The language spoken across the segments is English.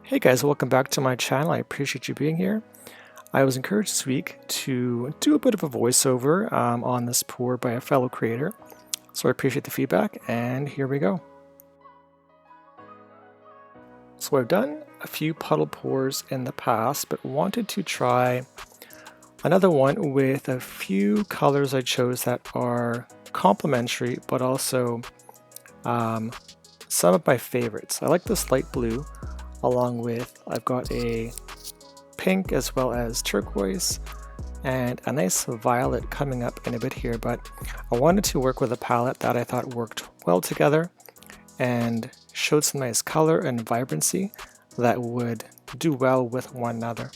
Hey guys, welcome back to my channel. I appreciate you being here. I was encouraged this week to do a bit of a voiceover on this pour by a fellow creator. So I appreciate the feedback, and here we go. So I've done a few puddle pours in the past, but wanted to try another one with a few colors I chose that are complementary, but also some of my favorites. I like this light blue, along with I've got a pink as well as turquoise and a nice violet coming up in a bit here, but I wanted to work with a palette that I thought worked well together and showed some nice color and vibrancy that would do well with one another.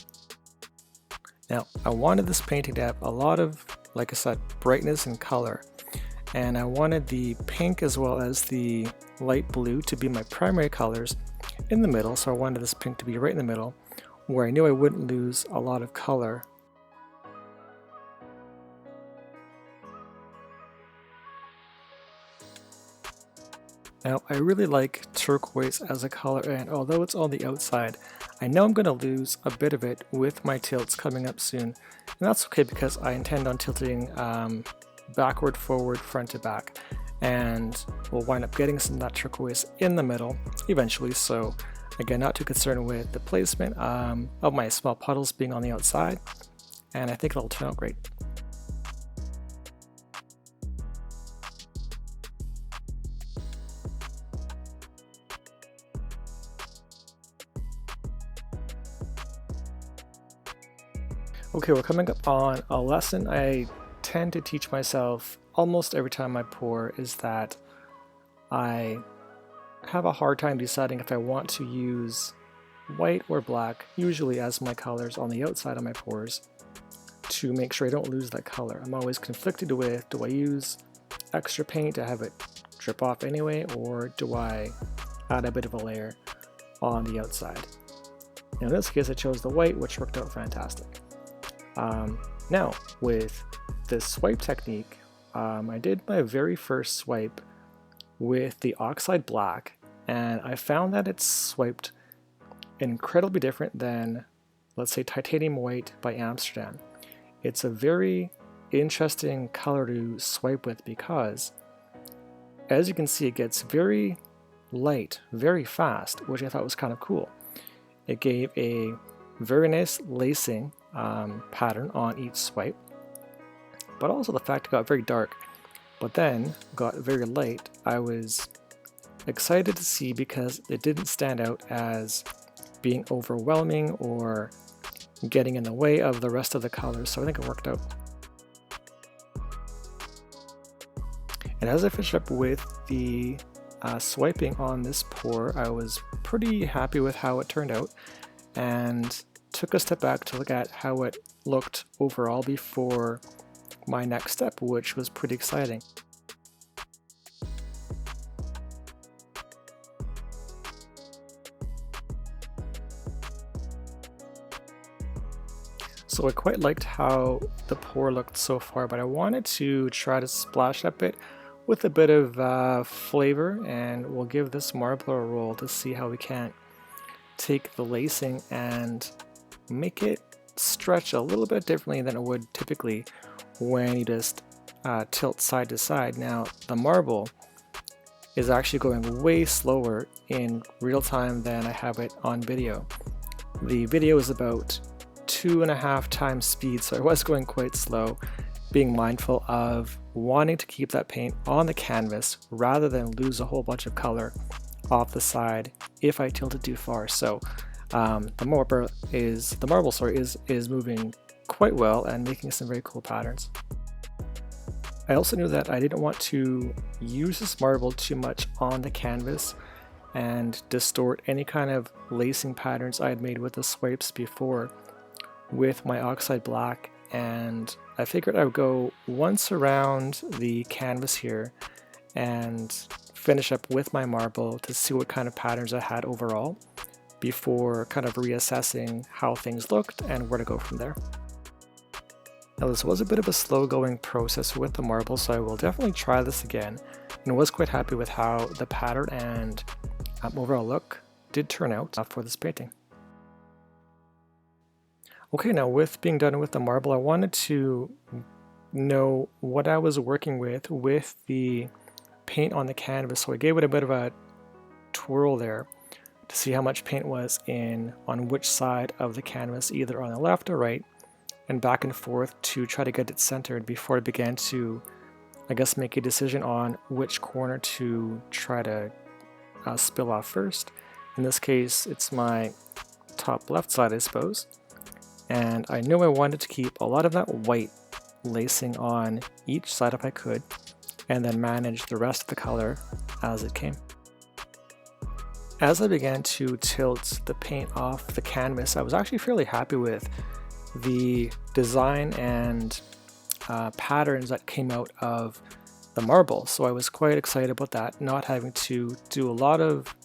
Now, I wanted this painting to have a lot of, like I said, brightness and color, and I wanted the pink as well as the light blue to be my primary colors in the middle, so I wanted this pink to be right in the middle where I knew I wouldn't lose a lot of color. Now, I really like turquoise as a color, and although it's on the outside, I know I'm going to lose a bit of it with my tilts coming up soon, and that's okay because I intend on tilting backward, forward, front to back, and we'll wind up getting some of that turquoise in the middle eventually. So again, not too concerned with the placement of my small puddles being on the outside, and I think it'll turn out great. Okay, we're coming up on a lesson I tend to teach myself almost every time I pour, is that I have a hard time deciding if I want to use white or black, usually as my colors on the outside of my pours, to make sure I don't lose that color. I'm always conflicted with, do I use extra paint to have it drip off anyway, or do I add a bit of a layer on the outside? Now in this case I chose the white, which worked out fantastic. Now with this swipe technique, I did my very first swipe with the Oxide Black, and I found that it's swiped incredibly different than, let's say, Titanium White by Amsterdam. It's a very interesting color to swipe with because, as you can see, it gets very light, very fast, which I thought was kind of cool. It gave a very nice lacing pattern on each swipe, but also the fact it got very dark but then got very light, I was excited to see because it didn't stand out as being overwhelming or getting in the way of the rest of the colors, so I think it worked out. And as I finished up with the swiping on this pour, I was pretty happy with how it turned out and took a step back to look at how it looked overall before my next step, which was pretty exciting. So I quite liked how the pour looked so far, but I wanted to try to splash up it with a bit of flavor, and we'll give this marble a roll to see how we can take the lacing and make it stretch a little bit differently than it would typically when you just tilt side to side. Now the marble is actually going way slower in real time than I have it on video. The video is about 2.5 times speed, so I was going quite slow, being mindful of wanting to keep that paint on the canvas rather than lose a whole bunch of color off the side if I tilted too far. So the marble is moving quite well and making some very cool patterns. I also knew that I didn't want to use this marble too much on the canvas and distort any kind of lacing patterns I had made with the swipes before with my Oxide Black, and I figured I would go once around the canvas here and finish up with my marble to see what kind of patterns I had overall before kind of reassessing how things looked and where to go from there. Now this was a bit of a slow going process with the marble, so I will definitely try this again, and was quite happy with how the pattern and overall look did turn out for this painting. Okay, now with being done with the marble, I wanted to know what I was working with the paint on the canvas, so I gave it a bit of a twirl there to see how much paint was on which side of the canvas, either on the left or right, and back and forth to try to get it centered before I began to, I guess, make a decision on which corner to try to spill off first. In this case, it's my top left side, I suppose, and I knew I wanted to keep a lot of that white lacing on each side if I could, and then manage the rest of the color as it came. As I began to tilt the paint off the canvas, I was actually fairly happy with the design and patterns that came out of the marble, so I was quite excited about that, not having to do a lot of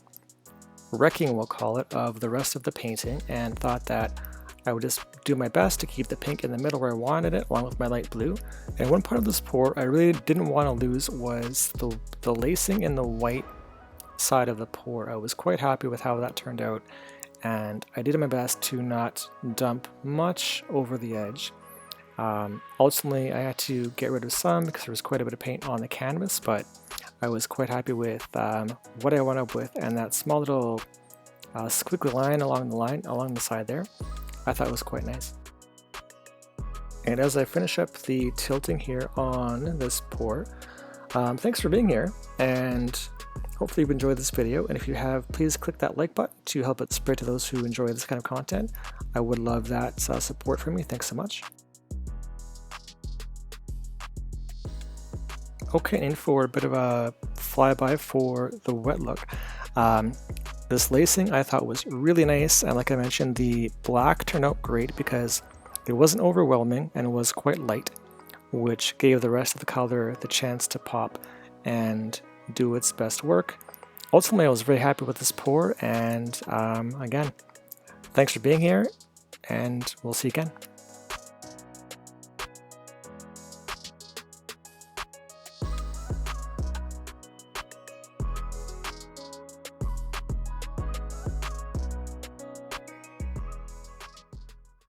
wrecking, we'll call it, of the rest of the painting, and thought that I would just do my best to keep the pink in the middle where I wanted it, along with my light blue. And one part of this pour I really didn't want to lose was the lacing in the white side of the pour. I was quite happy with how that turned out, and I did my best to not dump much over the edge. Ultimately, I had to get rid of some because there was quite a bit of paint on the canvas, but I was quite happy with what I wound up with, and that small little squiggly line along the side there, I thought was quite nice. And as I finish up the tilting here on this pour, thanks for being here, and hopefully you've enjoyed this video, and if you have, please click that like button to help it spread to those who enjoy this kind of content. I would love that support from you. Thanks so much. Okay, and for a bit of a flyby for the wet look. This lacing I thought was really nice, and like I mentioned, the black turned out great because it wasn't overwhelming and it was quite light, which gave the rest of the color the chance to pop and do its best work. Ultimately, I was very happy with this pour, and again, thanks for being here, and we'll see you again.